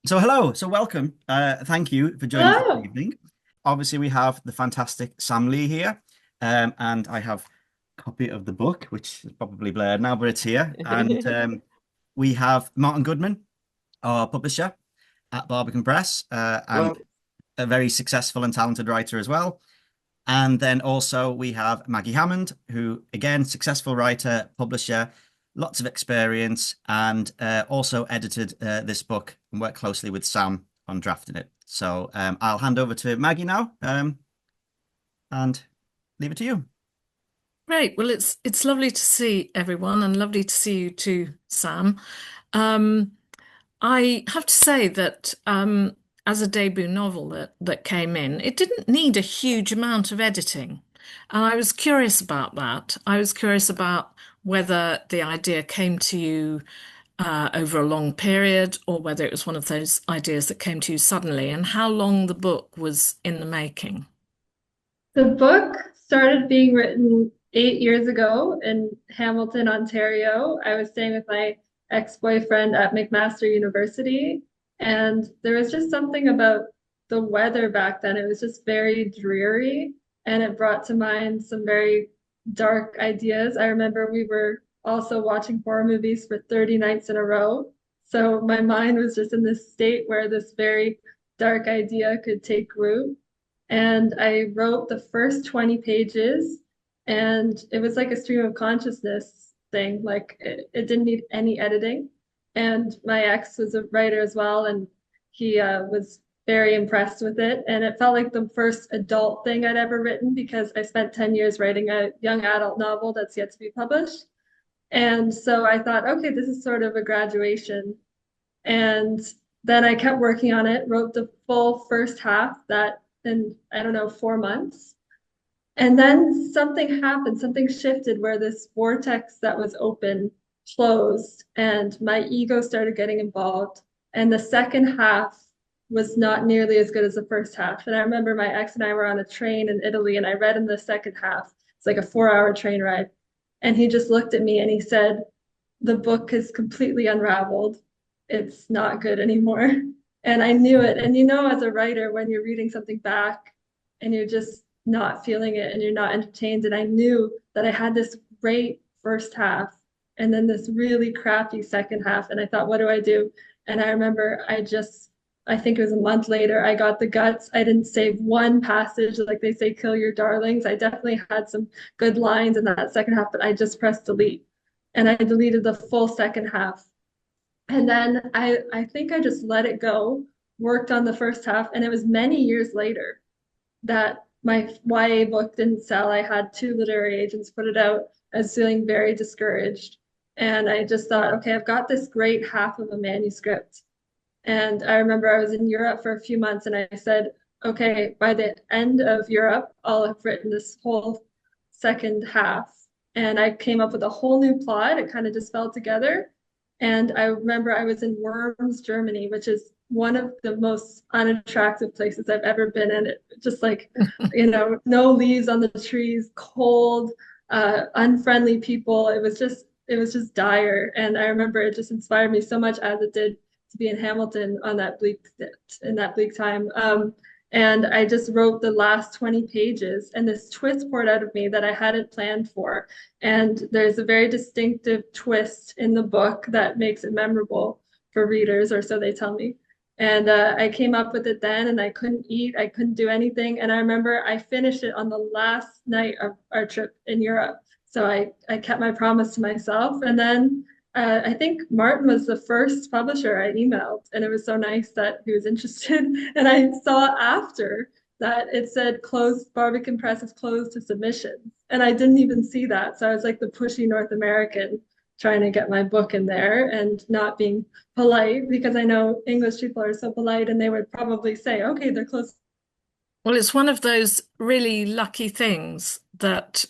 So hello, so welcome. Thank you for joining us this Hello. evening. Obviously, we have the fantastic Sam Lee here, and I have a copy of the book, which is probably blurred now, but it's here. And we have Martin Goodman, our publisher at Barbican Press, and Hello. a very successful and talented writer as well. And then also we have Maggie Hamand, who again, successful writer, publisher, lots of experience, and also edited this book and worked closely with Sam on drafting it. So I'll hand over to Maggie now and leave it to you. Great. Well, it's lovely to see everyone and lovely to see you too, Sam. Um, I have to say that as a debut novel that came in, it didn't need a huge amount of editing. And I was curious about that. I was curious about whether the idea came to you over a long period or whether it was one of those ideas that came to you suddenly and how long the book was in the making. The book started being written 8 years ago in Hamilton, Ontario. I was staying with my ex-boyfriend at McMaster University, and there was just something about the weather back then. It was just very dreary, and it brought to mind some very dark ideas. I remember we were also watching horror movies for 30 nights in a row. So my mind was just in this state where this very dark idea could take root. And I wrote the first 20 pages, and it was like a stream of consciousness thing. Like it didn't need any editing. And my ex was a writer as well, and he was very impressed with it. And it felt like the first adult thing I'd ever written because I spent 10 years writing a young adult novel that's yet to be published. And so I thought, okay, this is sort of a graduation. And then I kept working on it, wrote the full first half that in, I don't know, 4 months. And then something happened, something shifted where this vortex that was open closed and my ego started getting involved. And the second half was not nearly as good as the first half. And I remember my ex and I were on a train in Italy and I read in the second half. It's like a 4 hour train ride. And he just looked at me and he said, the book is completely unraveled. It's not good anymore. And I knew it. And as a writer, when you're reading something back and you're just not feeling it and you're not entertained, and I knew that I had this great first half and then this really crappy second half. And I thought, what do I do? And I remember I think it was a month later, I got the guts. I didn't save one passage, like they say, kill your darlings. I definitely had some good lines in that second half, but I just pressed delete and I deleted the full second half. And then I think I just let it go, worked on the first half, and it was many years later that my YA book didn't sell. I had two literary agents put it out. I was feeling very discouraged. And I just thought, okay, I've got this great half of a manuscript. And I remember I was in Europe for a few months and I said, okay, by the end of Europe, I'll have written this whole second half. And I came up with a whole new plot. It kind of just fell together. And I remember I was in Worms, Germany, which is one of the most unattractive places I've ever been in. It just like, no leaves on the trees, cold, unfriendly people. It was just dire. And I remember it just inspired me so much as it did to be in Hamilton on that bleak time. And I just wrote the last 20 pages, and this twist poured out of me that I hadn't planned for. And there's a very distinctive twist in the book that makes it memorable for readers, or so they tell me. And I came up with it then, and I couldn't eat, I couldn't do anything. And I remember I finished it on the last night of our trip in Europe. So I kept my promise to myself. And then I think Martin was the first publisher I emailed, and it was so nice that he was interested. And I saw after that it said closed, Barbican Press is closed to submissions. And I didn't even see that. So I was like the pushy North American trying to get my book in there and not being polite because I know English people are so polite and they would probably say, okay, they're closed. Well, it's one of those really lucky things that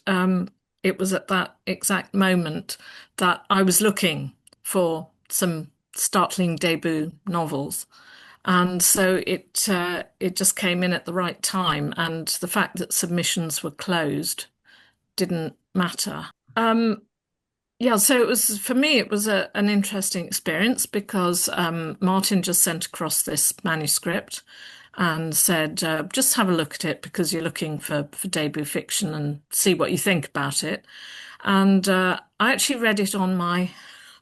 it was at that exact moment that I was looking for some startling debut novels. And so it just came in at the right time, and the fact that submissions were closed didn't matter. Um, Yeah, so it was for me, it was an interesting experience because Martin just sent across this manuscript and said, just have a look at it because you're looking for debut fiction and see what you think about it. And I actually read it on my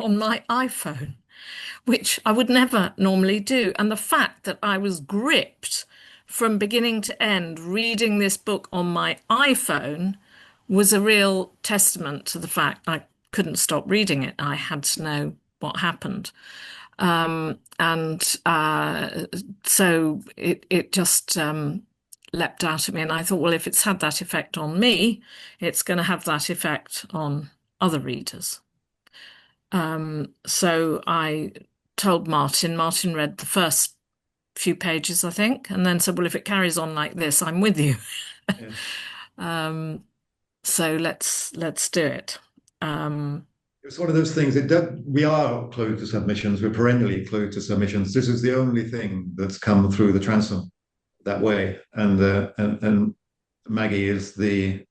iPhone, which I would never normally do. And the fact that I was gripped from beginning to end reading this book on my iPhone was a real testament to the fact I couldn't stop reading it. I had to know what happened. And so it just leapt out at me. And I thought, well, if it's had that effect on me, it's going to have that effect on other readers. So I told Martin, Martin read the first few pages, I think, and then said, well, if it carries on like this, I'm with you. Yeah. Um, so let's do it. It's one of those things. We are closed to submissions. We're perennially closed to submissions. This is the only thing that's come through the transom that way. And Maggie is the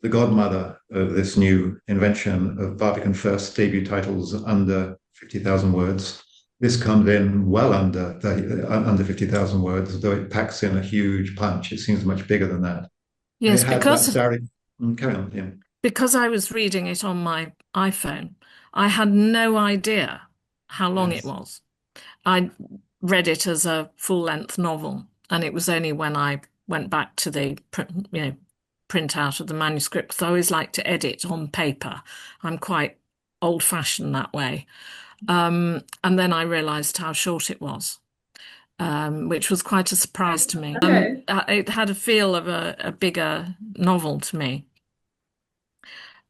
godmother of this new invention of Barbican first debut titles under 50,000 words. This comes in well under 50,000 words, though it packs in a huge punch. It seems much bigger than that. And it Yes, has that direct. Carry on, yeah. because I was reading it on my iPhone, I had no idea how long it Yes. was. I read it as a full-length novel, and it was only when I went back to the print out of the manuscript, because I always like to edit on paper. I'm quite old-fashioned that way. And then I realized how short it was, which was quite a surprise to me. Okay. It had a feel of a bigger novel to me.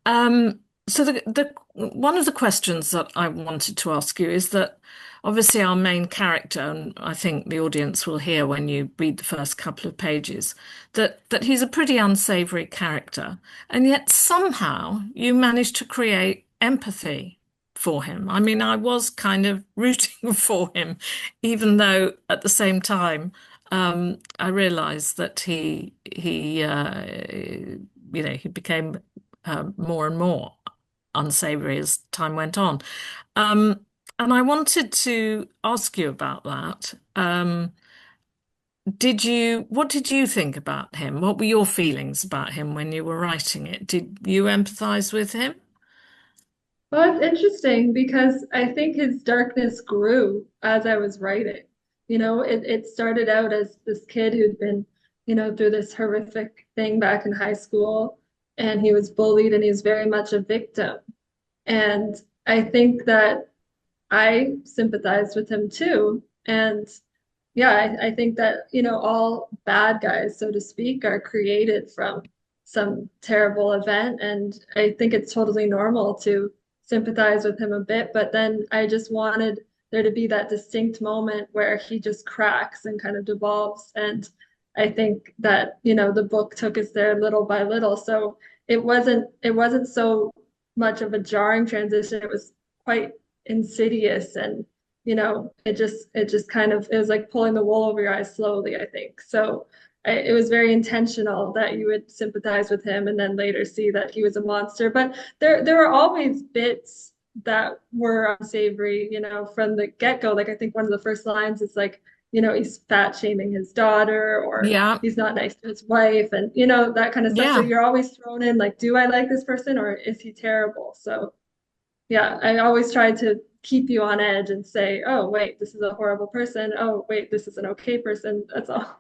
So the one of the questions that I wanted to ask you is that obviously our main character, and I think the audience will hear when you read the first couple of pages, that he's a pretty unsavory character, and yet somehow you managed to create empathy for him. I mean, I was kind of rooting for him, even though at the same time I realized that he became more and more unsavory as time went on. Um, and I wanted to ask you about that. What did you think about him? What were your feelings about him when you were writing it? Did you empathize with him? Well, it's interesting because I think his darkness grew as I was writing. It started out as this kid who'd been, through this horrific thing back in high school, and he was bullied and he was very much a victim. And I think that I sympathized with him too. And yeah, I think that, all bad guys, so to speak, are created from some terrible event. And I think it's totally normal to sympathize with him a bit. But then I just wanted there to be that distinct moment where he just cracks and kind of devolves. And I think that, the book took us there little by little. So it wasn't so much of a jarring transition. It was quite insidious, and it just kind of, it was like pulling the wool over your eyes slowly, I think. So it was very intentional that you would sympathize with him and then later see that he was a monster. But there were always bits that were unsavory, from the get-go. Like I think one of the first lines is like, he's fat shaming his daughter, or Yeah, he's not nice to his wife, and that kind of stuff. So yeah, you're always thrown in like, do I like this person or is he terrible? So yeah, I always try to keep you on edge and say, oh, wait, this is a horrible person. Oh, wait, this is an okay person. That's all.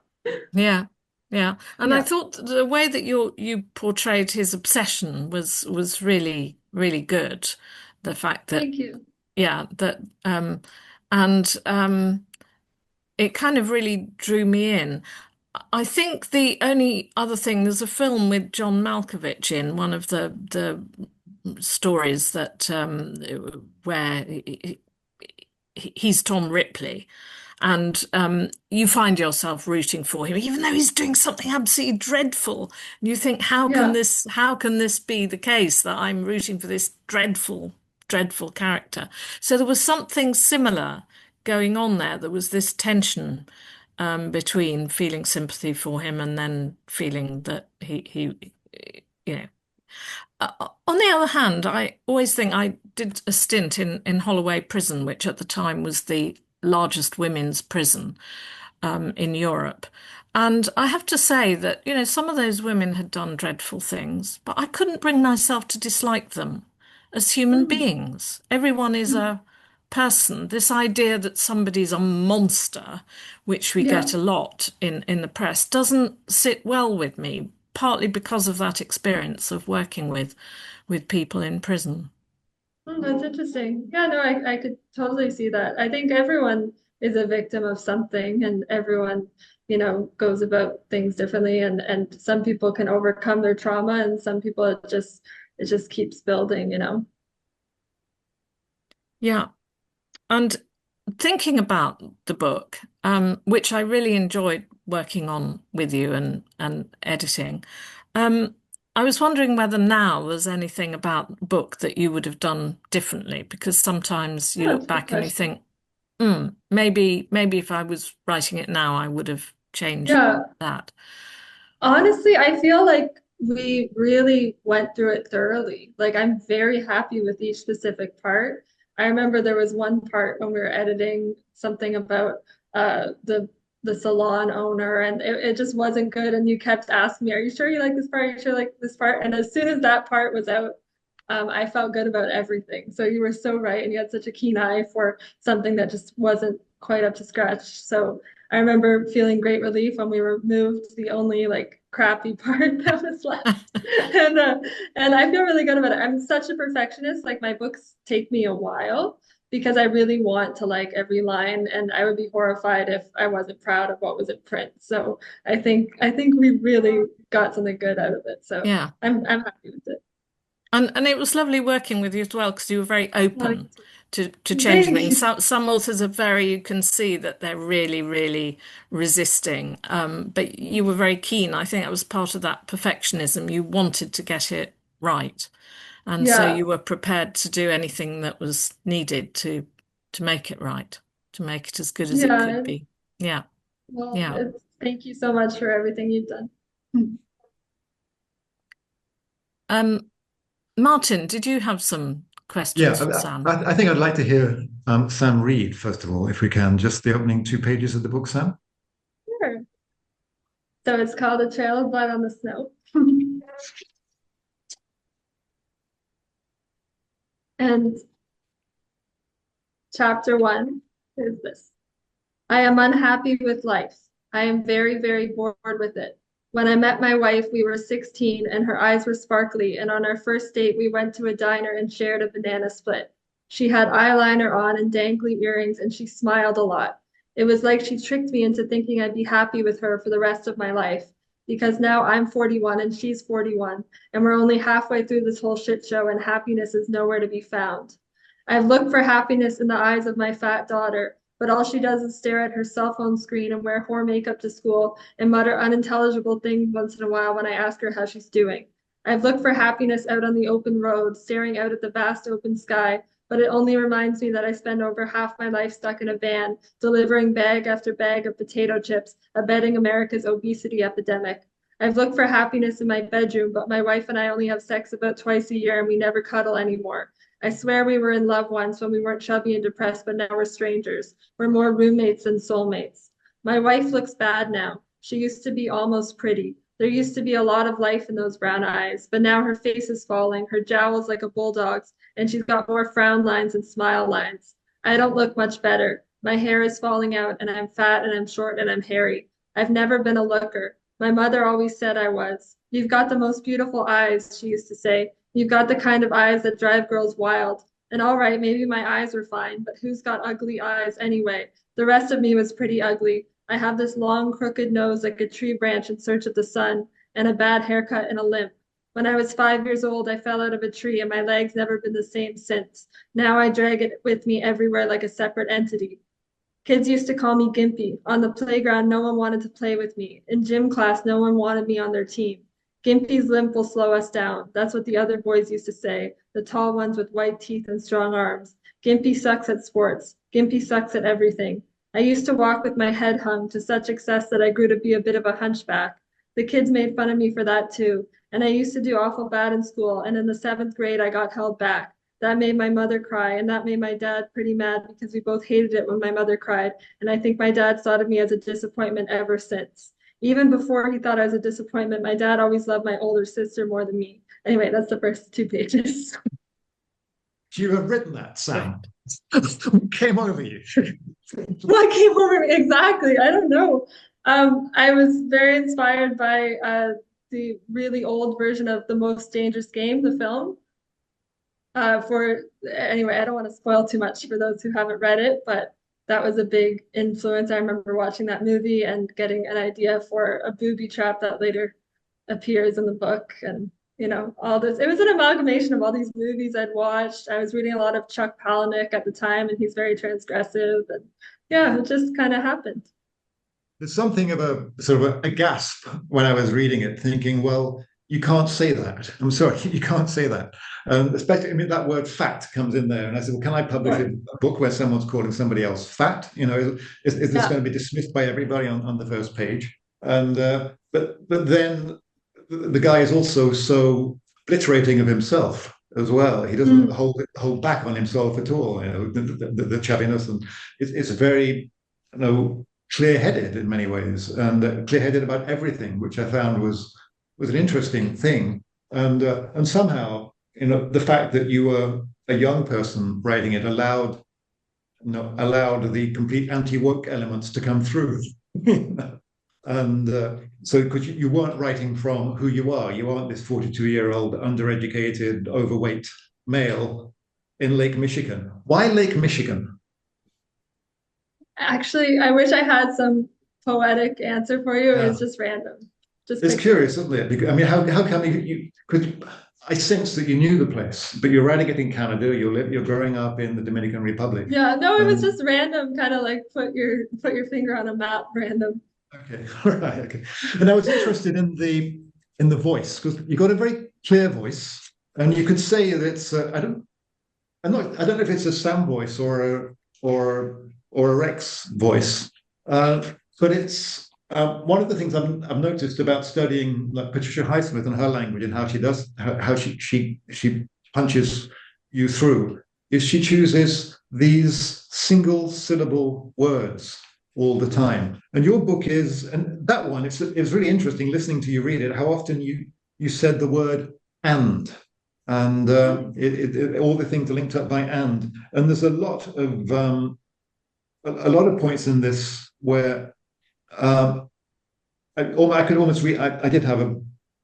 yeah, yeah. And I Yeah. thought the way that you portrayed his obsession was really, really good. The fact that Thank you. yeah, that and it kind of really drew me in. I think the only other thing, there's a film with John Malkovich in one of the stories that where he's Tom Ripley, and you find yourself rooting for him, even though he's doing something absolutely dreadful. And you think, Yeah. how can this be the case that I'm rooting for this dreadful, dreadful character? So there was something similar going on there. There was this tension between feeling sympathy for him and then feeling that he you know. On the other hand, I always think I did a stint in Holloway Prison, which at the time was the largest women's prison in Europe. And I have to say that, some of those women had done dreadful things, but I couldn't bring myself to dislike them as human Mm. beings. Everyone is a person. This idea that somebody's a monster, which we Yeah. get a lot in the press, doesn't sit well with me, partly because of that experience of working with people in prison. Oh, that's interesting. Yeah, no, I could totally see that. I think everyone is a victim of something and everyone, goes about things differently and some people can overcome their trauma and some people it just keeps building. Yeah. And thinking about the book, which I really enjoyed working on with you and editing, um, I was wondering whether now there's anything about the book that you would have done differently, because sometimes you Yeah, look that's a good back and you question. think, maybe if I was writing it now, I would have changed Yeah, that. honestly, I feel like we really went through it thoroughly. Like I'm very happy with each specific part. I remember there was one part when we were editing something about the salon owner and it just wasn't good and you kept asking me, are you sure you like this part? Are you sure you like this part? And as soon as that part was out, I felt good about everything. So you were so right and you had such a keen eye for something that just wasn't quite up to scratch. So I remember feeling great relief when we removed the only like crappy part that was left. And uh, and I feel really good about it. I'm such a perfectionist. Like my books take me a while because I really want to like every line and I would be horrified if I wasn't proud of what was in print. So I think we really got something good out of it. So Yeah. I'm happy with it. And it was lovely working with you as well because you were very Well, open to changing thank things. you. Some authors are very, you can see that they're really, really resisting. But you were very keen. I think that was part of that perfectionism. You wanted to get it right. And so Yeah. you were prepared to do anything that was needed to make it right, to make it as good as it could Yeah. be. Yeah, Well, yeah. thank you so much for everything you've done. Um, Martin, did you have some questions for Yeah, Sam? I think I'd like to hear Sam read, first of all, if we can, just the opening 2 pages of the book, Sam. Sure. So it's called A Trail of Blood on the Snow. And chapter one is this. I am unhappy with life. I am very, very bored with it. When I met my wife, we were 16 and her eyes were sparkly. And on our first date, we went to a diner and shared a banana split. She had eyeliner on and dangly earrings, and she smiled a lot. It was like she tricked me into thinking I'd be happy with her for the rest of my life. Because now I'm 41 and she's 41, and we're only halfway through this whole shit show, and happiness is nowhere to be found. I've looked for happiness in the eyes of my fat daughter, but all she does is stare at her cell phone screen and wear whore makeup to school and mutter unintelligible things once in a while when I ask her how she's doing. I've looked for happiness out on the open road, staring out at the vast open sky, but it only reminds me that I spend over half my life stuck in a van, delivering bag after bag of potato chips, abetting America's obesity epidemic. I've looked for happiness in my bedroom, but my wife and I only have sex about twice a year and we never cuddle anymore. I swear we were in love once when we weren't chubby and depressed, but now we're strangers. We're more roommates than soulmates. My wife looks bad now. She used to be almost pretty. There used to be a lot of life in those brown eyes, but now her face is falling, her jowl's like a bulldog's, and she's got more frown lines and smile lines. I don't look much better. My hair is falling out, and I'm fat and I'm short and I'm hairy. I've never been a looker. My mother always said I was. You've got the most beautiful eyes, she used to say. You've got the kind of eyes that drive girls wild. And all right, maybe my eyes were fine, but who's got ugly eyes anyway? The rest of me was pretty ugly. I have this long, crooked nose like a tree branch in search of the sun, and a bad haircut and a limp. When I was 5 years old, I fell out of a tree, and my leg's never been the same since. Now I drag it with me everywhere like a separate entity. Kids used to call me Gimpy. On the playground, no one wanted to play with me. In gym class, no one wanted me on their team. Gimpy's limp will slow us down. That's what the other boys used to say, the tall ones with white teeth and strong arms. Gimpy sucks at sports. Gimpy sucks at everything. I used to walk with my head hung to such excess that I grew to be a bit of a hunchback. the kids made fun of me for that too. And I used to do awful bad in school. And in the seventh grade, I got held back. That made my mother cry, and that made my dad pretty mad because we both hated it when my mother cried. And I think my dad thought of me as a disappointment ever since. Even before he thought I was a disappointment, my dad always loved my older sister more than me. Anyway, that's the first 2 pages. You have written that, Sam. What came over you? What came over me? Exactly. I don't know. I was very inspired by the really old version of The Most Dangerous Game, the film. Anyway, I don't want to spoil too much for those who haven't read it, but that was a big influence. I remember watching that movie and getting an idea for a booby trap that later appears in the book, and all this. It was an amalgamation of all these movies I'd watched. I was reading a lot of Chuck Palahniuk at the time, and he's very transgressive, and yeah, it just kind of happened. There's something of a sort of a gasp when I was reading it, thinking, well, you can't say that. I'm sorry, you can't say that. Especially, I mean, that word fat comes in there. And I said, well, can I publish a book where someone's calling somebody else fat? Is this going to be dismissed by everybody on the first page? And but then the guy is also so obliterating of himself as well. He doesn't hold back on himself at all. The chaviness, and it's very, clear-headed in many ways, and clear-headed about everything, which I found was an interesting thing. And somehow, the fact that you were a young person writing it allowed the complete anti-woke elements to come through. And so, because you weren't writing from who you are, you aren't this 42-year-old undereducated, overweight male in Lake Michigan. Why Lake Michigan? Actually, I wish I had some poetic answer for you. Yeah. It's just random. It's curious, isn't it? Because, I mean, how come you could? I sense that you knew the place, but you're writing it in Canada. You're growing up in the Dominican Republic. Yeah, no, it was just random, kind of like put your finger on a map, random. Okay, all right, okay. And I was interested in the voice, because you got a very clear voice, and you could say that it's I don't know if it's a Sam voice or a Rex voice, but it's one of the things I've noticed about studying like Patricia Highsmith and her language and how she does how she punches you through is she chooses these single syllable words all the time. And your book and that one, it's really interesting listening to you read it, how often you said the word and all the things are linked up by and there's a lot of points in this where I could almost read. I did have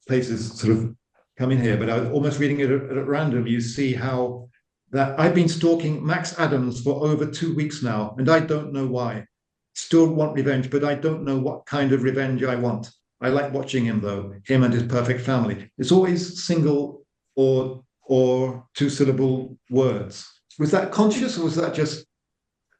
places sort of come in here, but I was almost reading it at random. You see how that I've been stalking Max Adams for over 2 weeks now, and I don't know why. Still want revenge, but I don't know what kind of revenge I want. I like watching him though, him and his perfect family. It's always single or 2-syllable words. Was that conscious, or was that just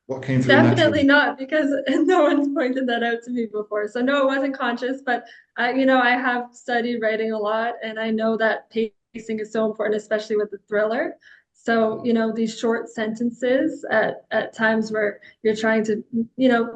what came through? Definitely not, because no one's pointed that out to me before. So no, it wasn't conscious, but I have studied writing a lot, and I know that pacing is so important, especially with the thriller. So, these short sentences at times where you're trying to,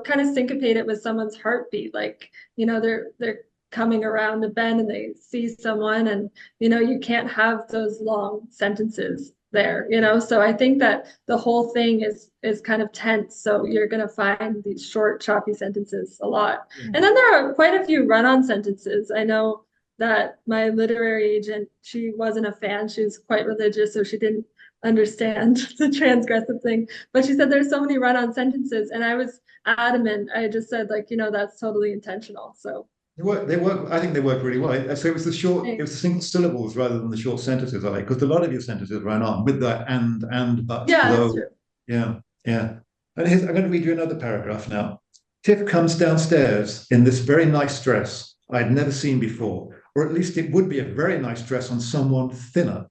kind of syncopate it with someone's heartbeat, like, they're coming around a bend and they see someone, and, you can't have those long sentences there, so I think that the whole thing is kind of tense, so you're going to find these short choppy sentences a lot. And then there are quite a few run-on sentences. I know that my literary agent, she wasn't a fan. She was quite religious, so she didn't understand the transgressive thing, but she said there's so many run-on sentences, and I was adamant. I just said, like, that's totally intentional. So they work. I think they work really well. So it was the single syllables rather than the short sentences, I like, because a lot of your sentences ran on with that and but. Yeah, that's true. Yeah. And I'm going to read you another paragraph now. Tiff comes downstairs in this very nice dress I'd never seen before, or at least it would be a very nice dress on someone thinner.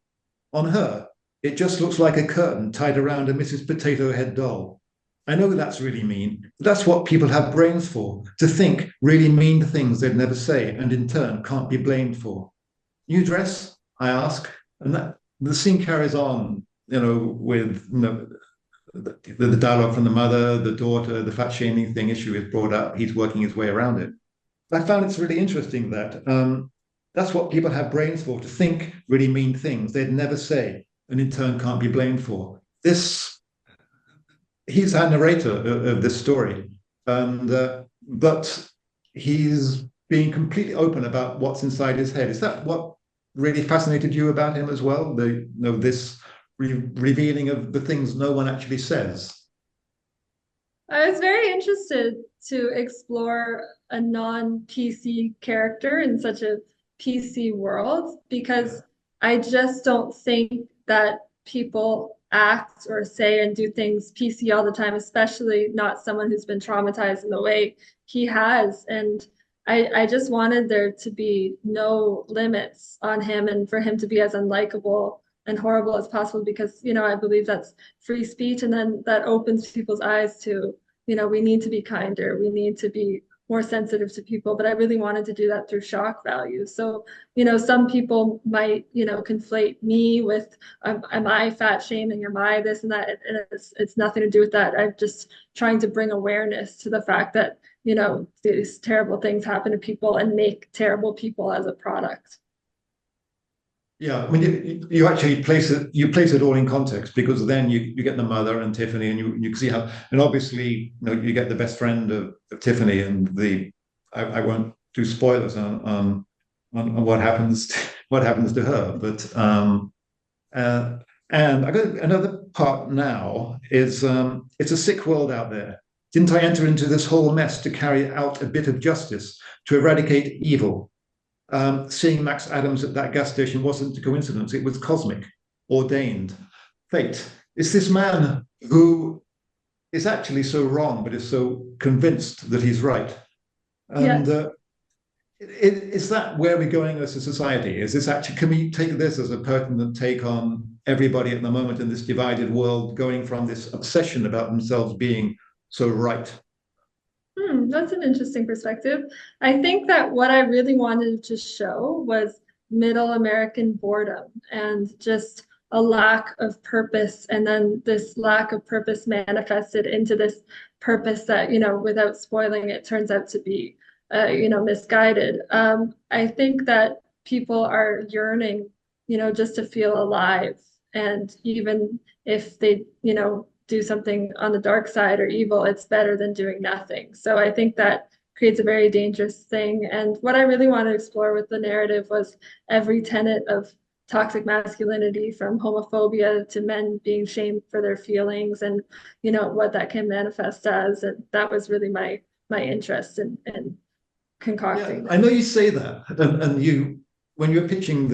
On her, it just looks like a curtain tied around a Mrs. Potato Head doll. I know that's really mean, but that's what people have brains for, to think really mean things they'd never say and in turn can't be blamed for. New dress? I ask. And the scene carries on, with the dialogue from the mother, the daughter, the fat shaming thing issue is brought up. He's working his way around it. I found it's really interesting that that's what people have brains for, to think really mean things they'd never say and in turn can't be blamed for. This He's our narrator of this story, and but he's being completely open about what's inside his head. Is that what really fascinated you about him as well? This revealing of the things no one actually says. I was very interested to explore a non-PC character in such a PC world because I just don't think that people act or say and do things PC all the time, especially not someone who's been traumatized in the way he has. And I just wanted there to be no limits on him and for him to be as unlikable and horrible as possible because, I believe that's free speech and then that opens people's eyes to we need to be kinder, we need to be more sensitive to people, but I really wanted to do that through shock value. So, some people might, conflate me with, am I fat shaming, am I this and that? And it's nothing to do with that. I'm just trying to bring awareness to the fact that, these terrible things happen to people and make terrible people as a product. Yeah, I mean, you actually place it all in context because then you get the mother and Tiffany, and you can see how, and obviously, you get the best friend of Tiffany, and I won't do spoilers on what happens to her, but and I got another part now is it's a sick world out there. Didn't I enter into this whole mess to carry out a bit of justice, to eradicate evil? Seeing Max Adams at that gas station wasn't a coincidence. It was cosmic, ordained, fate. It's this man who is actually so wrong, but is so convinced that he's right. And Yes. is that where we're going as a society? Is this actually, can we take this as a pertinent take on everybody at the moment in this divided world, going from this obsession about themselves being so right? That's an interesting perspective. I think that what I really wanted to show was middle American boredom and just a lack of purpose. And then this lack of purpose manifested into this purpose that, without spoiling it, turns out to be, misguided. I think that people are yearning, just to feel alive. And even if they, do something on the dark side or evil, it's better than doing nothing. So I think that creates a very dangerous thing. And what I really want to explore with the narrative was every tenet of toxic masculinity, from homophobia to men being shamed for their feelings and what that can manifest as. And that was really my interest in Yeah, concocting I know this. you say that, and when you were pitching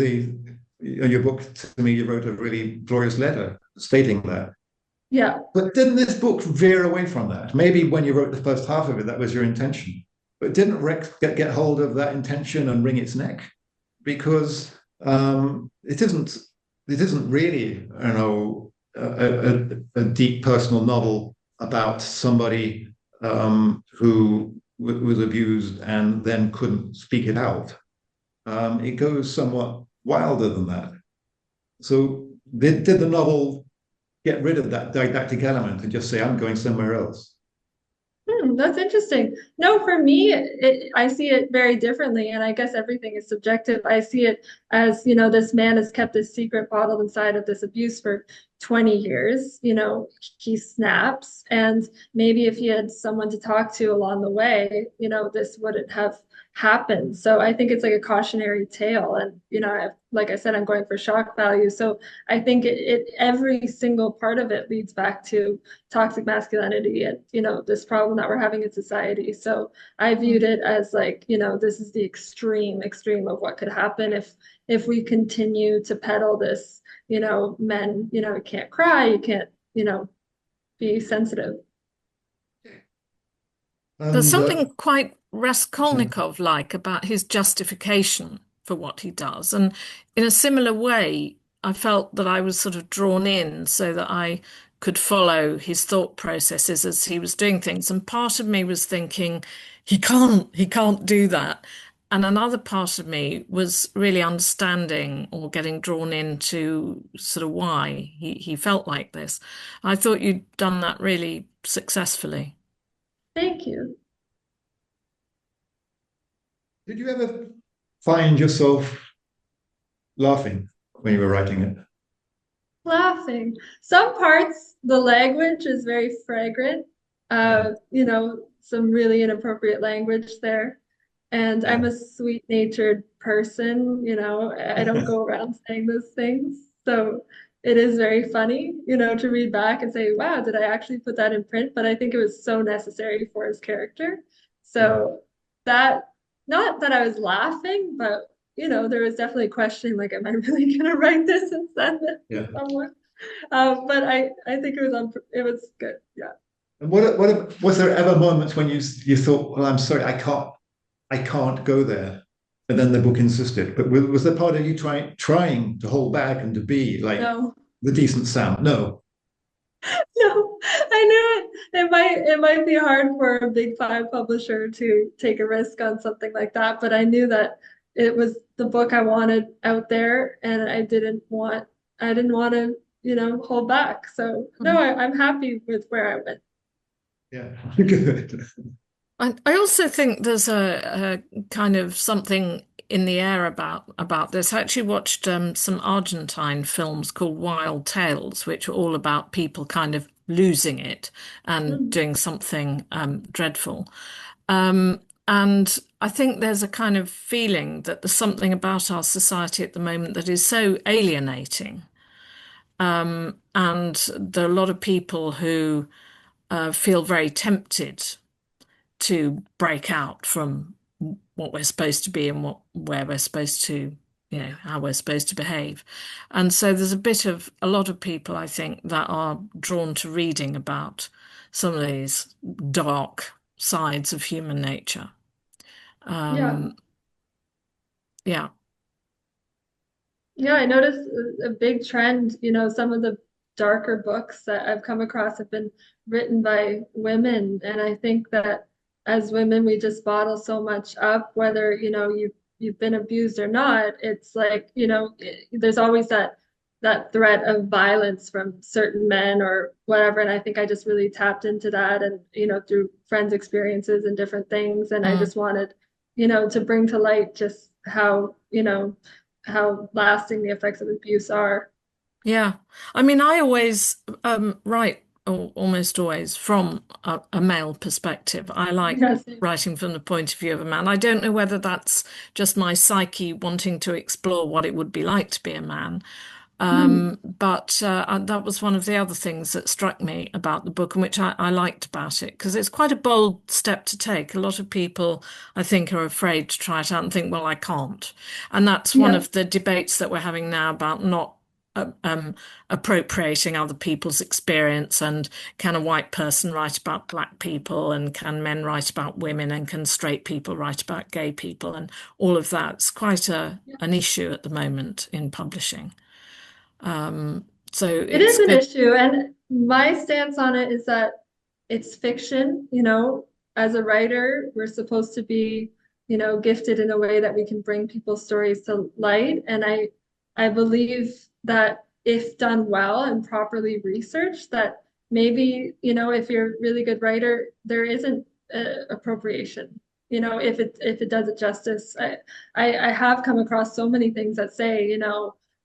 your book to me, you wrote a really glorious letter stating that. Yeah. But didn't this book veer away from that? Maybe when you wrote the first half of it, that was your intention. But didn't Rex get hold of that intention and wring its neck? Because it isn't really, a deep personal novel about somebody who was abused and then couldn't speak it out. It goes somewhat wilder than that. So did the novel get rid of that didactic element and just say, I'm going somewhere else? That's interesting. No, for me, I see it very differently, and I guess everything is subjective. I see it as, this man has kept this secret bottled inside of this abuse for 20 years. He snaps, and maybe if he had someone to talk to along the way, this wouldn't have happened. So I think it's like a cautionary tale, and like I said, I'm going for shock value. So I think every single part of it leads back to toxic masculinity and this problem that we're having in society. So I viewed it as like, this is the extreme of what could happen if we continue to peddle this, men, you can't cry, you can't, be sensitive. There's And something quite Raskolnikov-like about his justification for what he does. And in a similar way, I felt that I was sort of drawn in so that I could follow his thought processes as he was doing things. And part of me was thinking, he can't do that. And another part of me was really understanding or getting drawn into sort of why he felt like this. I thought you'd done that really successfully. Thank you. Did you ever find yourself laughing when you were writing it? Laughing. Some parts, the language is very fragrant. Yeah, Some really inappropriate language there. And yeah. I'm a sweet-natured person, I don't go around saying those things. So it is very funny, to read back and say, wow, did I actually put that in print? But I think it was so necessary for his character. Yeah, So that, not that I was laughing, but there was definitely questioning, like, am I really gonna write this and send it to yeah. someone? But I think it was good. Yeah. And what was there ever moments when you thought, well, I'm sorry, I can't go there, and then the book insisted. But was there part of you trying to hold back and to be like No. the decent Sam? No. No, I knew it. It might be hard for a big five publisher to take a risk on something like that, but I knew that it was the book I wanted out there, and I didn't want to, hold back. So no, Mhm. I'm happy with where I went. Yeah, good. I also think there's a kind of something in the air about this. I actually watched some Argentine films called Wild Tales, which were all about people kind of losing it and Mm. doing something dreadful. And I think there's a kind of feeling that there's something about our society at the moment that is so alienating. And there are a lot of people who feel very tempted to break out from what we're supposed to be and where we're supposed to, how we're supposed to behave. And so there's a lot of people, I think, that are drawn to reading about some of these dark sides of human nature. Yeah. Um, yeah. Yeah, I noticed a big trend. Some of the darker books that I've come across have been written by women, and I think that as women, we just bottle so much up, whether, you've been abused or not. It's like, there's always that threat of violence from certain men or whatever, and I think I just really tapped into that, and through friends' experiences and different things, and I Mm. just wanted, to bring to light just how lasting the effects of abuse are. Yeah. I mean, I always write, or almost always, from a male perspective. I like Yes. writing from the point of view of a man. I don't know whether that's just my psyche wanting to explore what it would be like to be a man. Hmm. But that was one of the other things that struck me about the book and which I liked about it, because it's quite a bold step to take. A lot of people, I think, are afraid to try it out and think, well, I can't. And that's one Yeah. of the debates that we're having now about not appropriating other people's experience, and can a white person write about black people, and can men write about women, and can straight people write about gay people, and all of that. It's quite an issue at the moment in publishing. So It is it's an good. issue, and my stance on it is that it's fiction. As a writer, we're supposed to be, gifted in a way that we can bring people's stories to light. And I believe that if done well and properly researched, that maybe, if you're a really good writer, there isn't appropriation. If it does it justice. I have come across so many things that say,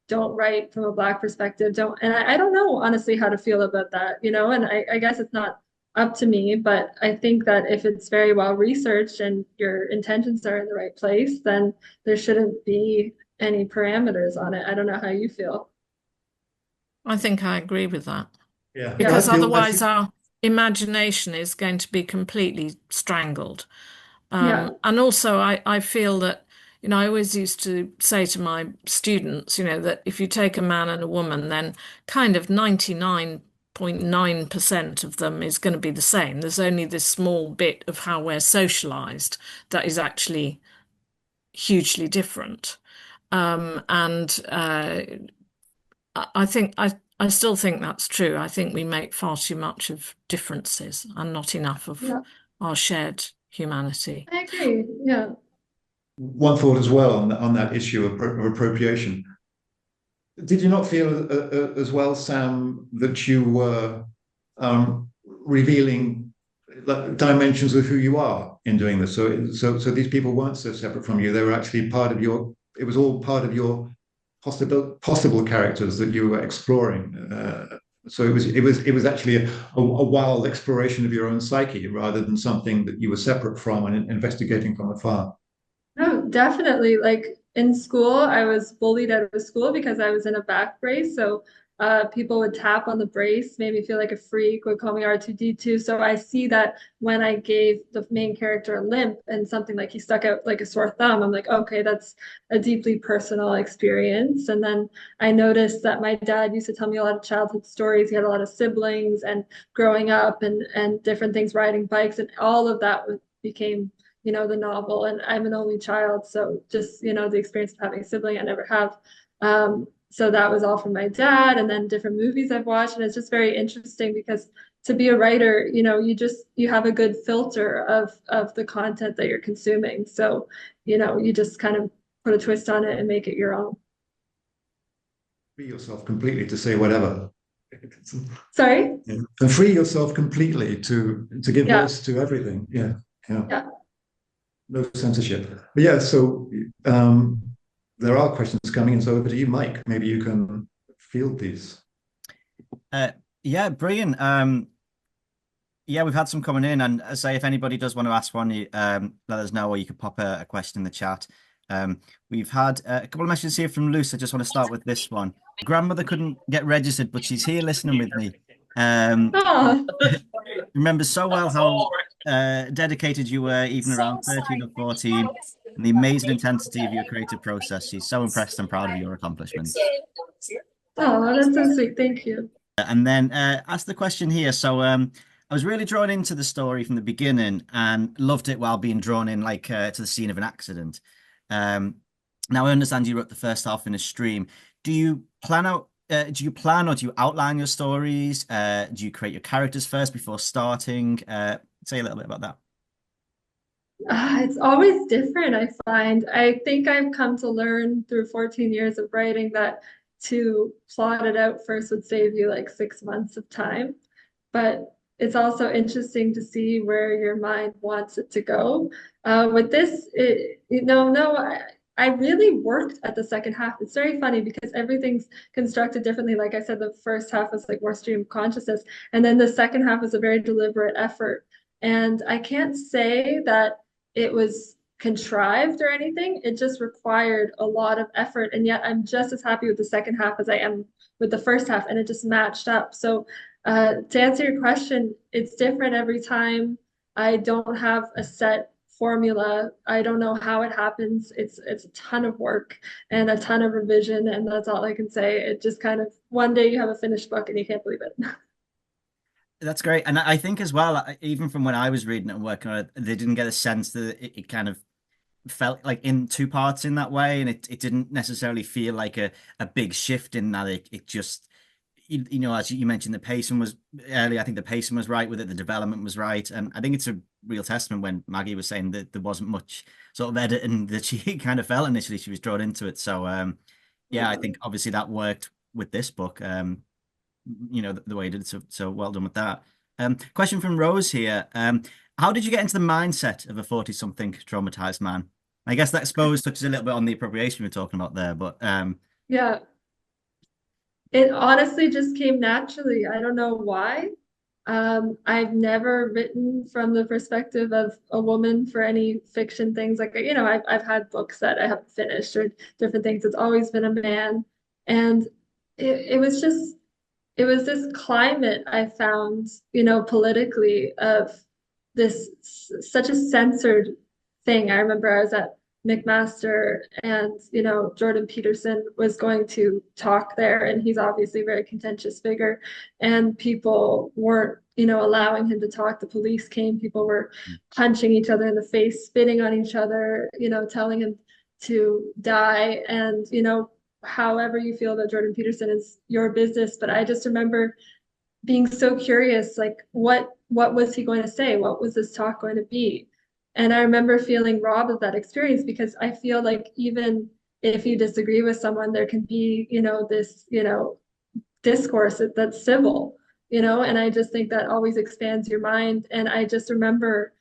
don't write from a Black perspective. Don't, and I don't know honestly how to feel about that, and I guess it's not up to me, but I think that if it's very well researched and your intentions are in the right place, then there shouldn't be any parameters on it. I don't know how you feel. I think I agree with that, Yeah, Yeah. because otherwise our imagination is going to be completely strangled. Yeah. And also, I feel that, I always used to say to my students, that if you take a man and a woman, then kind of 99.9% of them is going to be the same. There's only this small bit of how we're socialized that is actually hugely different. And I think I still think that's true. I think we make far too much of differences and not enough of Yeah. our shared humanity. I agree. Yeah. one thought as well on that issue of appropriation. Did you not feel as well, Sam, that you were revealing dimensions of who you are in doing this. So these people weren't so separate from you. They were actually part of your. It was all part of your possible characters that you were exploring. So it was actually a wild exploration of your own psyche rather than something that you were separate from and investigating from afar. No, definitely. Like in school, I was bullied out of school because I was in a back brace. So people would tap on the brace, made me feel like a freak, would call me R2D2. So I see that when I gave the main character a limp and something like he stuck out like a sore thumb, I'm like, okay, that's a deeply personal experience. And then I noticed that my dad used to tell me a lot of childhood stories. He had a lot of siblings and growing up and different things, riding bikes, and all of that became the novel. And I'm an only child, so just, the experience of having a sibling I never have. So that was all from my dad, and then different movies I've watched. And it's just very interesting because to be a writer, you have a good filter of the content that you're consuming. So, you just kind of put a twist on it and make it your own. Free yourself completely to say whatever. Sorry? Yeah. And free yourself completely to give Yeah. voice to everything. Yeah. Yeah. Yeah. No censorship. But yeah, so there are questions coming in. So over to you, Mike. Maybe you can field these. Yeah, brilliant. Yeah, we've had some coming in, and I say if anybody does want to ask one, let us know, or you could pop a question in the chat. We've had a couple of messages here from Luce. I just want to start with this one. Grandmother couldn't get registered, but she's here listening with me. Oh, Remember so well how dedicated you were, even around 13 or 14, and the amazing intensity of your creative process. She's so impressed and proud of your accomplishments. oh, that's so sweet. Thank you. And then ask the question here. So I was really drawn into the story from the beginning and loved it while being drawn in to the scene of an accident. Now I understand you wrote the first half in a stream. Do you plan or do you outline your stories? Do you create your characters first before starting? Say a little bit about that. It's always different, I find. I think I've come to learn through 14 years of writing that to plot it out first would save you like 6 months of time. But it's also interesting to see where your mind wants it to go. With this, no, I really worked at the second half. It's very funny because everything's constructed differently. Like I said, the first half was like more stream of consciousness, and then the second half was a very deliberate effort. And I can't say that it was contrived or anything. It just required a lot of effort. And yet I'm just as happy with the second half as I am with the first half. And it just matched up. So to answer your question, it's different every time. I don't have a set formula. I don't know how it happens. It's a ton of work and a ton of revision. And that's all I can say. It just kind of one day you have a finished book and you can't believe it. That's great. And I think as well, even from when I was reading it and working on it, they didn't get a sense that it kind of felt like in two parts in that way. And it didn't necessarily feel like a big shift in that. It just, as you mentioned, the pacing was early. I think the pacing was right with it. The development was right. And I think it's a real testament when Maggie was saying that there wasn't much sort of editing that she kind of felt initially. She was drawn into it. So, yeah, I think obviously that worked with this book. The way it did. So well done with that. Question from Rose here. How did you get into the mindset of a 40-something traumatized man? I guess that I suppose touches a little bit on the appropriation we were talking about there, but Yeah, it honestly just came naturally. I don't know why. I've never written from the perspective of a woman for any fiction things. Like, I've had books that I haven't finished or different things. It's always been a man. And it was just it was this climate I found, politically of this such a censored thing. I remember I was at McMaster and, Jordan Peterson was going to talk there, and he's obviously a very contentious figure, and people weren't, allowing him to talk. The police came, people were punching each other in the face, spitting on each other, telling him to die. And, however you feel about Jordan Peterson is your business. But I just remember being so curious, like what was he going to say? What was this talk going to be? And I remember feeling robbed of that experience because I feel like even if you disagree with someone, there can be, this, discourse that's civil, and I just think that always expands your mind. And I just remember,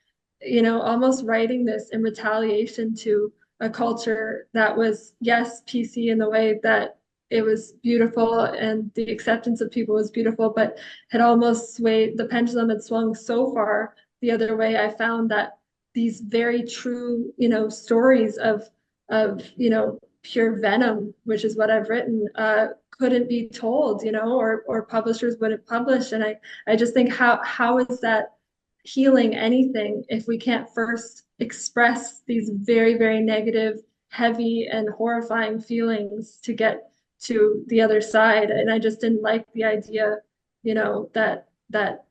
almost writing this in retaliation to a culture that was, yes, PC in the way that it was beautiful and the acceptance of people was beautiful, but had almost swayed, the pendulum had swung so far the other way. I found that these very true, stories of pure venom, which is what I've written, couldn't be told, or publishers wouldn't publish. And I just think how is that healing anything if we can't first express these very, very negative, heavy, and horrifying feelings to get to the other side? And I just didn't like the idea, that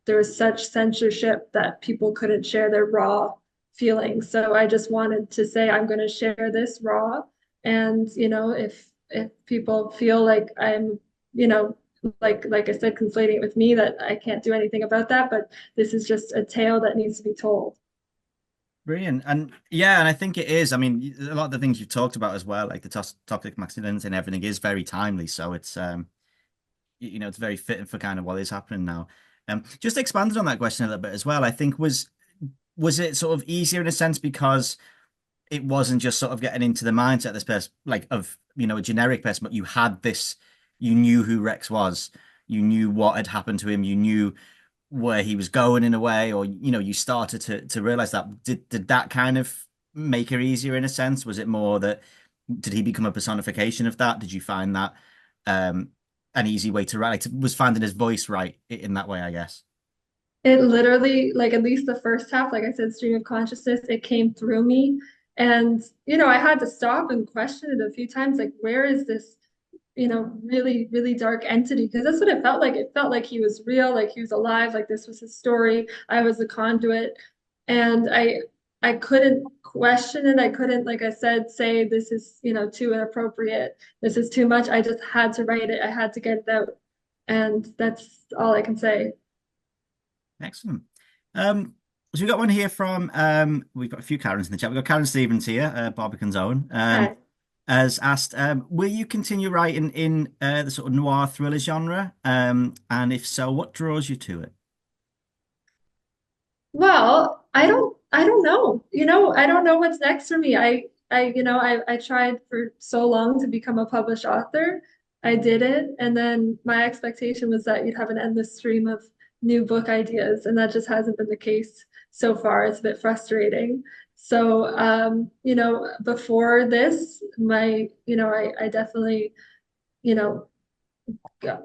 there was such censorship that people couldn't share their raw feelings. So I just wanted to say I'm going to share this raw, and if people feel like I'm, like I said, conflating it with me, that I can't do anything about that, but this is just a tale that needs to be told. Brilliant. And yeah, and I think it is. I mean, a lot of the things you've talked about as well, like the toxic masculinity and everything, is very timely. So it's it's very fitting for kind of what is happening now. Just expanded on that question a little bit as well. I think was it sort of easier in a sense because it wasn't just sort of getting into the mindset of this person, like of a generic person, but you had this, you knew who Rex was, you knew what had happened to him, you knew where he was going in a way, or you started to realize that. Did that kind of make it easier in a sense? Was it more that did he become a personification of that? Did you find that um an easy way to write? Like, was finding his voice right in that way, I guess. It literally, like at least the first half, like I said, stream of consciousness, it came through me. And, I had to stop and question it a few times, like, where is this, really, really dark entity? Because that's what it felt like. It felt like he was real, like he was alive, like this was his story. I was the conduit. And I couldn't question it. I couldn't, like I said, say this is, too inappropriate. This is too much. I just had to write it. I had to get it out. And that's all I can say. Excellent. So we've got one here from we've got a few Karens in the chat. We've got Karen Stevens here, Barbican's own, Okay. has asked, will you continue writing in the sort of noir thriller genre? And if so, what draws you to it? Well, I don't know. I don't know what's next for me. I tried for so long to become a published author. I did it, and then my expectation was that you'd have an endless stream of new book ideas, and that just hasn't been the case so far. It's a bit frustrating. So, before this, I definitely, you know,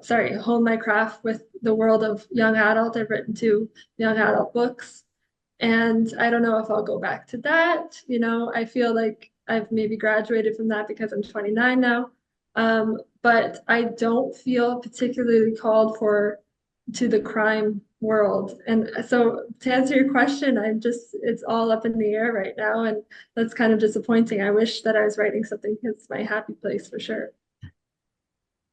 sorry, hone my craft with the world of young adult. I've written two young adult books. And I don't know if I'll go back to that. I feel like I've maybe graduated from that because I'm 29 now. But I don't feel particularly called to the crime world. And so to answer your question, it's all up in the air right now. And that's kind of disappointing. I wish that I was writing something because it's my happy place for sure.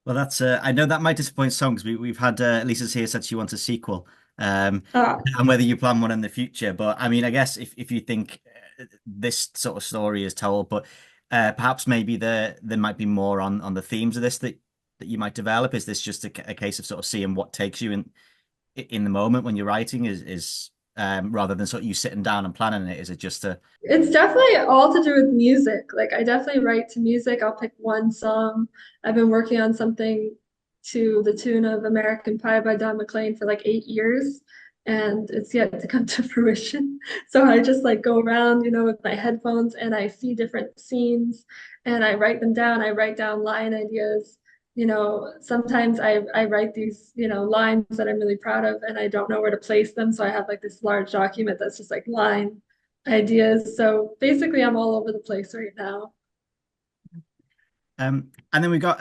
Well, that's I know that might disappoint some because we've had Lisa's here said she wants a sequel, um, Uh, and whether you plan one in the future. But I mean, I guess if you think this sort of story is told, but perhaps maybe there might be more on the themes of this that you might develop. Is this just a case of sort of seeing what takes you in the moment when you're writing? Is rather than sort of you sitting down and planning it? Is it just a It's definitely all to do with music. Like I definitely write to music. I'll pick one song. I've been working on something to the tune of American Pie by Don McLean for like 8 years, and it's yet to come to fruition. So I just like go around, with my headphones and I see different scenes and I write them down. I write down line ideas. Sometimes I write these, lines that I'm really proud of and I don't know where to place them. So I have like this large document that's just like line ideas. So basically, I'm all over the place right now. and then we got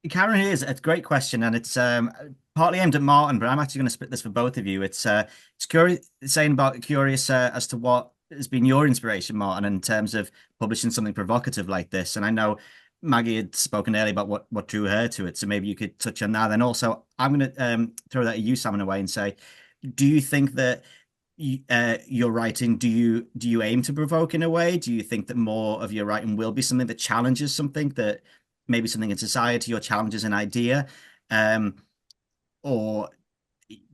Karen here is a great question, and it's partly aimed at Martin, but I'm actually going to split this for both of you. It's curious saying about curious as to what has been your inspiration, Martin, in terms of publishing something provocative like this. And I know Maggie had spoken earlier about what drew her to it, so maybe you could touch on that. And also, I'm going to throw that at you, Sam, in a way, and say, do you think that your writing, do you aim to provoke in a way? Do you think that more of your writing will be something that challenges something that maybe something in society or challenges an idea, um, or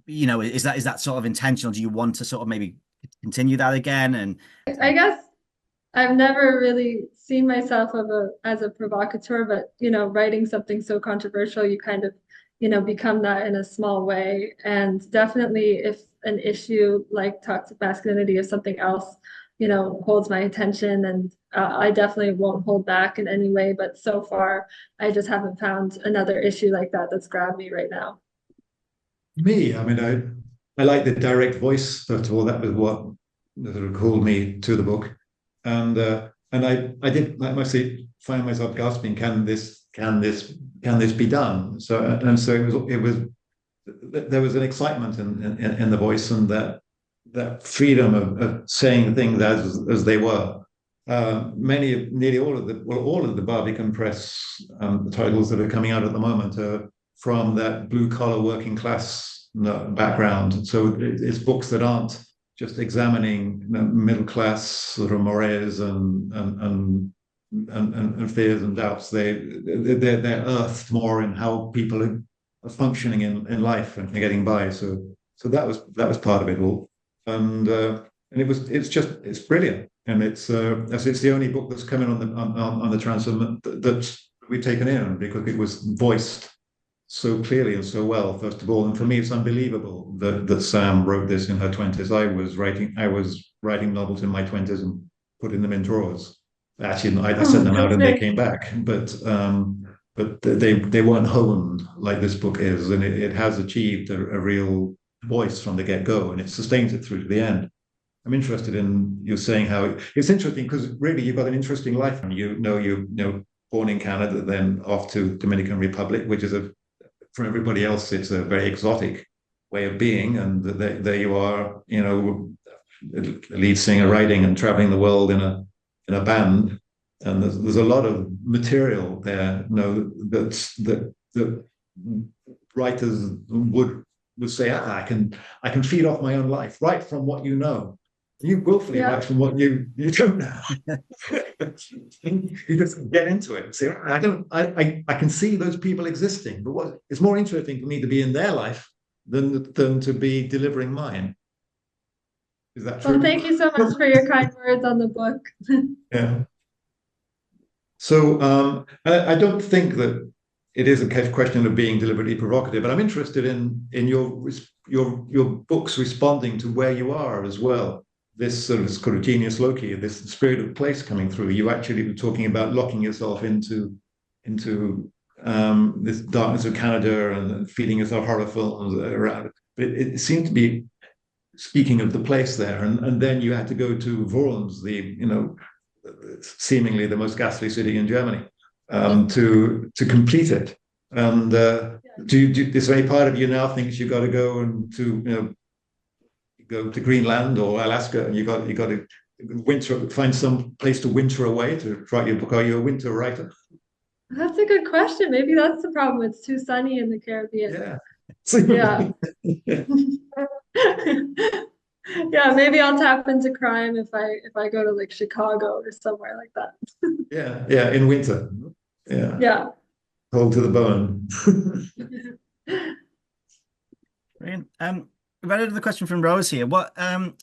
is that sort of intentional? Do you want to sort of maybe continue that again? And I guess I've never really seen myself as a provocateur, but writing something so controversial, you kind of, become that in a small way. And definitely if an issue like toxic masculinity or something else, holds my attention, and I definitely won't hold back in any way. But so far, I just haven't found another issue like that that's grabbed me right now. Me, I mean, I like the direct voice. First of all, that was what sort of called me to the book, and I did mostly find myself gasping, can this be done? So it was there was an excitement in the voice, and that freedom of saying things as they were. Nearly all of the Barbican Press titles that are coming out at the moment are from that blue collar working class background. So it's books that aren't just examining middle class sort of mores and fears and doubts. They're earthed more in how people are functioning in life and getting by. So that was part of it all, and it's brilliant, and it's the only book that's coming on the transom that we've taken in, because it was voiced so clearly and so well, first of all. And for me, it's unbelievable that Sam wrote this in her 20s. I was writing novels in my 20s and putting them in drawers. Actually, I sent them out and they came back, but they weren't honed like this book is, and it has achieved a real voice from the get-go, and it sustains it through to the end. I'm interested in you saying how it's interesting, because really you've got an interesting life. You born in Canada, then off to Dominican Republic, which is for everybody else, it's a very exotic way of being, and there you are, a lead singer, writing and traveling the world in a band, and there's a lot of material there, that writers would say, I can feed off my own life, write from what you know. You willfully write from what you don't know. You just get into it and say, I can see those people existing, but it's more interesting for me to be in their life than to be delivering mine. Is that true? Well, thank you so much for your kind words on the book. Yeah. So I don't think that it is a question of being deliberately provocative, but I'm interested in your books responding to where you are as well. This sort of genius loci, this spirit of place coming through. You actually were talking about locking yourself into this darkness of Canada and feeding yourself horror films around it. But it seemed to be speaking of the place there, and then you had to go to Worms, seemingly the most ghastly city in Germany, to complete it. And is there any part of you now thinks you've got to go and go to Greenland or Alaska, and you got to find some place to winter away to write your book? Are you a winter writer? That's a good question. Maybe that's the problem. It's too sunny in the Caribbean. Yeah. Yeah. Yeah, maybe I'll tap into crime if I go to like Chicago or somewhere like that. Yeah, in winter. Yeah. Yeah. Cold to the bone. Brilliant. We've had another question from Rose here. What are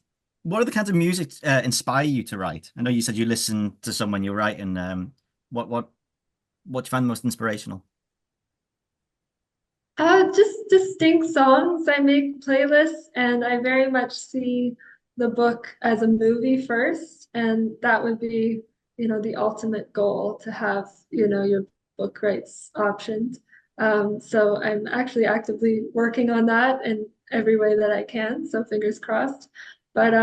the kinds of music inspire you to write? I know you said you listen to some when you write, and what do you find the most inspirational? Just distinct songs. I make playlists, and I very much see the book as a movie first, and that would be, the ultimate goal, to have, your book rights optioned. So I'm actually actively working on that in every way that I can, so fingers crossed. But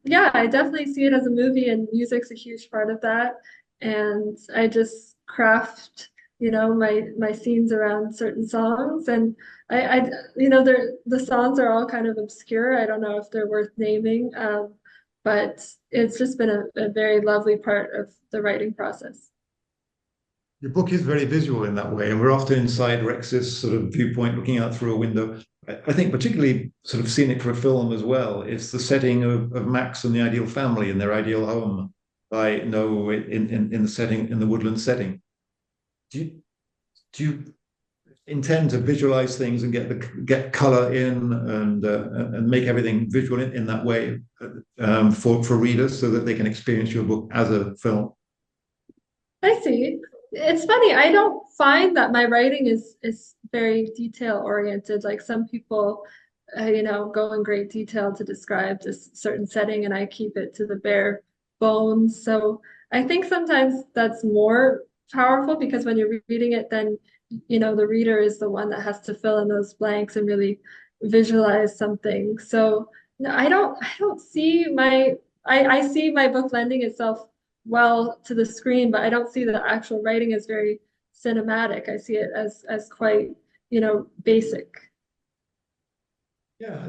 yeah, I definitely see it as a movie, and music's a huge part of that. And I just craft my scenes around certain songs, and the songs are all kind of obscure. I don't know if they're worth naming, but it's just been a very lovely part of the writing process. Your book is very visual in that way, and we're often inside Rex's sort of viewpoint, looking out through a window. I think particularly sort of scenic for a film as well. It's the setting of Max and the ideal family and their ideal home. I know in the setting, in the woodland setting. Do you intend to visualize things and get color in and make everything visual in that way for readers so that they can experience your book as a film. I see. It's funny. I don't find that my writing is very detail oriented. Like some people, go in great detail to describe this certain setting, and I keep it to the bare bones. So I think sometimes that's more powerful because when you're reading it, then the reader is the one that has to fill in those blanks and really visualize something. So no, I don't see I see my book lending itself well to the screen, but I don't see the actual writing as very cinematic. I see it as quite, basic. Yeah,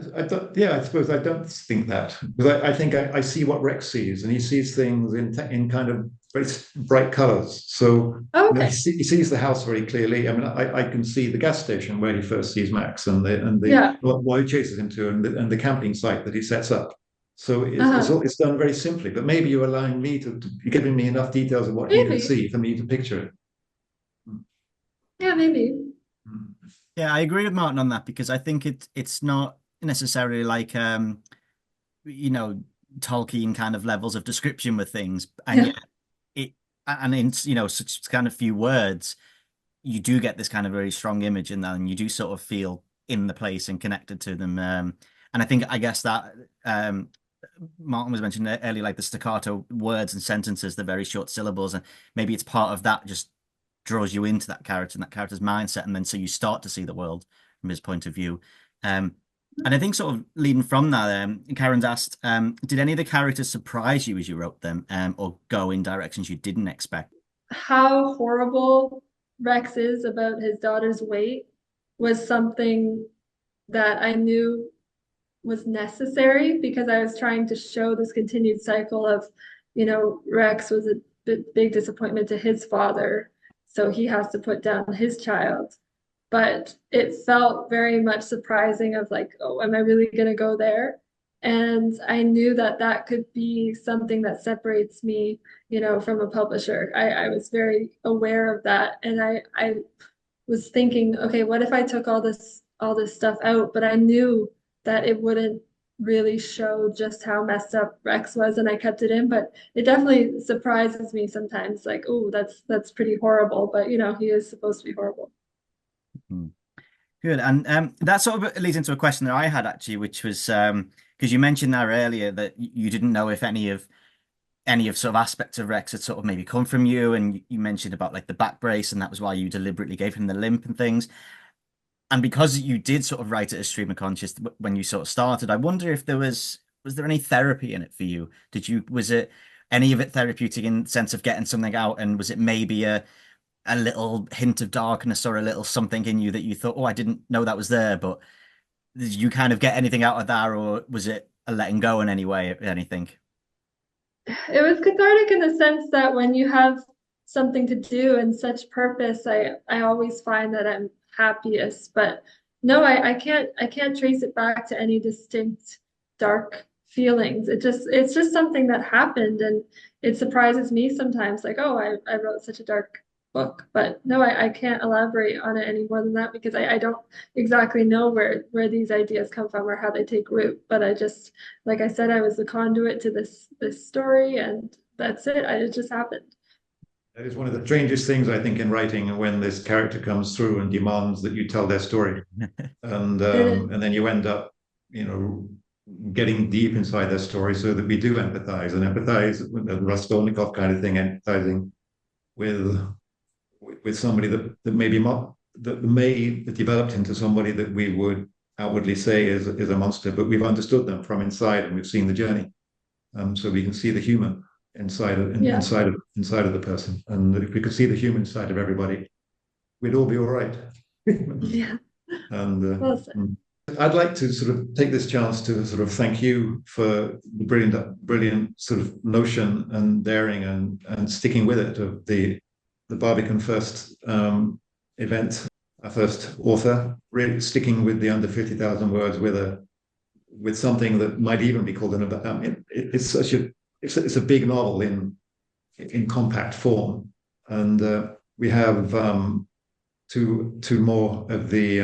I suppose I don't think that because I think I see what Rex sees, and he sees things in kind of very bright colors. So Oh, he okay. sees the house very clearly. I mean, I can see the gas station where he first sees Max, and the Yeah. what he chases him to, and the camping site that he sets up. So Uh-huh. it's done very simply. But maybe you're allowing me you're giving me enough details of what he can Maybe. see for me to picture it. Yeah, maybe. Mm. Yeah, I agree with Martin on that because I think it's not necessarily like you know, Tolkien kind of levels of description with things, and Yeah. yet it and in such kind of few words, you do get this kind of very strong image in that, and you do sort of feel in the place and connected to them. And I guess that Martin was mentioning earlier, like the staccato words and sentences, the very short syllables, and maybe it's part of that just draws you into that character and that character's mindset, and then so you start to see the world from his point of view. Um, and I think sort of leading from that, Karen's asked, did any of the characters surprise you as you wrote them, or go in directions you didn't expect? How horrible Rex is about his daughter's weight was something that I knew was necessary because I was trying to show this continued cycle of, Rex was a big disappointment to his father, so he has to put down his child. But it felt very much surprising of like, oh, am I really going to go there? And I knew that that could be something that separates me, from a publisher. I was very aware of that. And I was thinking, okay, what if I took all this stuff out? But I knew that it wouldn't really show just how messed up Rex was, and I kept it in. But it definitely surprises me sometimes, like, oh, that's pretty horrible. But he is supposed to be horrible. Hmm. Good. And that sort of leads into a question that I had actually, which was because you mentioned there earlier that you didn't know if any of sort of aspects of Rex had sort of maybe come from you, and you mentioned about like the back brace, and that was why you deliberately gave him the limp and things. And because you did sort of write it as stream of conscious when you sort of started, I wonder if was there any therapy in it for you? Was it any of it therapeutic in the sense of getting something out, and was it maybe a little hint of darkness or a little something in you that you thought, oh, I didn't know that was there, but did you kind of get anything out of that, or was it a letting go in any way, anything? It was cathartic in the sense that when you have something to do and such purpose, I always find that I'm happiest. But no, I can't trace it back to any distinct dark feelings. It's just something that happened, and it surprises me sometimes, like, oh, I wrote such a dark book. But no, I can't elaborate on it any more than that because I don't exactly know where these ideas come from or how they take root. But I just, like I said, I was the conduit to this story, and that's it. It just happened. That is one of the strangest things I think in writing, when this character comes through and demands that you tell their story, It, and then you end up, you know, getting deep inside their story, so that we do empathize, the Raskolnikov kind of thing, empathizing with somebody that maybe that may have developed into somebody that we would outwardly say is a monster, but we've understood them from inside and we've seen the journey, so we can see the human yeah, inside of the person, and if we could see the human side of everybody, we'd all be all right. yeah. And Well said. I'd like to sort of take this chance to sort of thank you for the brilliant sort of notion and daring and sticking with it of the Barbican first event, our first author, really sticking with the under 50,000 words with something that might even be called an. It's such it's a big novel in compact form, and we have to more of the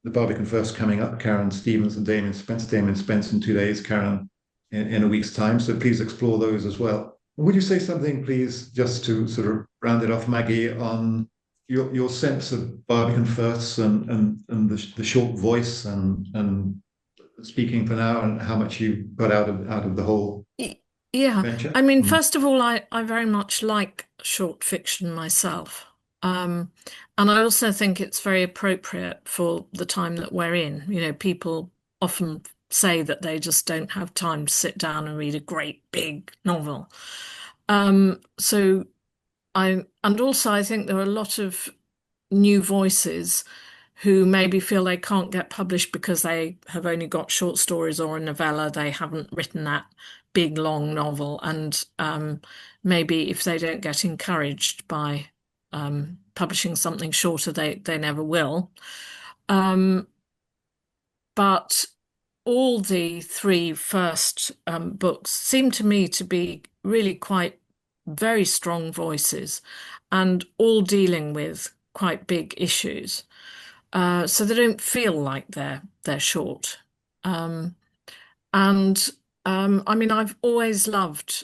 Barbican First coming up. Karen Stevens and Damien Spence in 2 days, Karen in a week's time. So please explore those as well. Would you say something, please, just to sort of round it off, Maggie, on your sense of Barbican First and the short voice and speaking for now, and how much you got out of the whole Yeah, venture? I mean, first of all, I very much like short fiction myself. And I also think it's very appropriate for the time that we're in. You know, people often say that they just don't have time to sit down and read a great big novel. So and also I think there are a lot of new voices who maybe feel they can't get published because they have only got short stories or a novella. They haven't written that big, long novel. And maybe if they don't get encouraged by publishing something shorter, they never will. But all the three first books seem to me to be really quite very strong voices and all dealing with quite big issues. So they don't feel like they're short. And I mean, I've always loved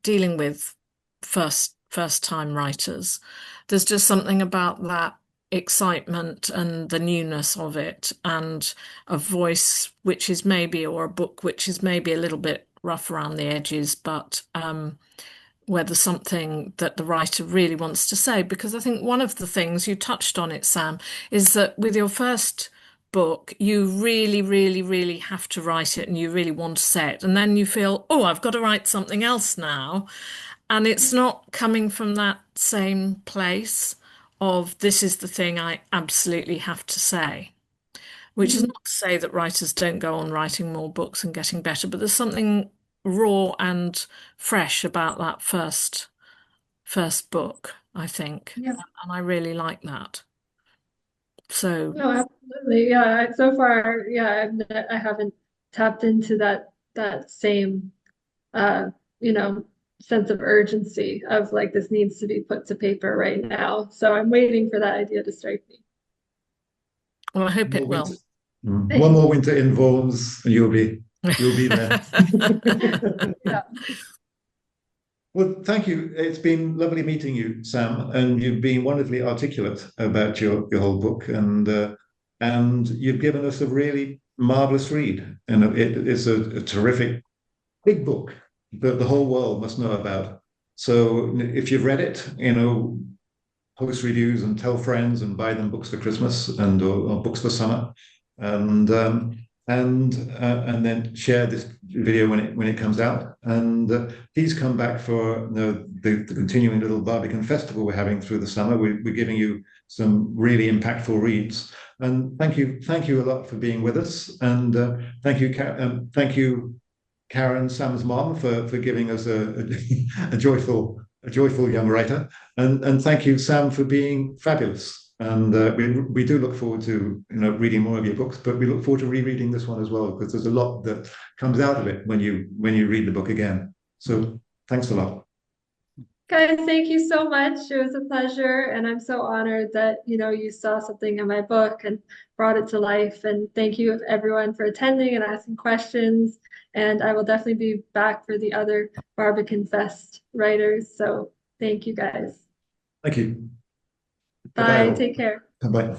dealing with first time writers. There's just something about that excitement and the newness of it, and a voice which is maybe, or a book which is maybe a little bit rough around the edges, but where there's something that the writer really wants to say. Because I think one of the things, you touched on it, Sam, is that with your first book, you really, really, really have to write it and you really want to say it. And then you feel, oh, I've got to write something else now. And it's not coming from that same place of this is the thing I absolutely have to say. Which is not to say that writers don't go on writing more books and getting better, but there's something raw and fresh about that first book, I think. Yeah. And I really like that. So No, absolutely. Yeah. So far, yeah, I haven't tapped into that same you know, sense of urgency of like this needs to be put to paper right now. So I'm waiting for that idea to strike me. well, I hope it will. One more winter in Worms, and you'll be there. Yeah. Well, thank you. It's been lovely meeting you, Sam, and you've been wonderfully articulate about your whole book, and you've given us a really marvelous read. And it's a terrific big book that the whole world must know about. So if you've read it, post reviews and tell friends and buy them books for Christmas or books for summer, and then share this video when it comes out. And please come back for the continuing little Barbican festival we're having through the summer. We're giving you some really impactful reads. And thank you a lot for being with us. And thank you, Karen, Sam's mom, for giving us a joyful young writer. And thank you, Sam, for being fabulous. And we do look forward to reading more of your books, but we look forward to rereading this one as well, because there's a lot that comes out of it when you read the book again. So thanks a lot. Guys, thank you so much. It was a pleasure, and I'm so honored that you saw something in my book and brought it to life. And thank you everyone for attending and asking questions. And I will definitely be back for the other Barbican Fest writers. So thank you guys. Thank you. Bye. Bye-bye. Take care. Bye.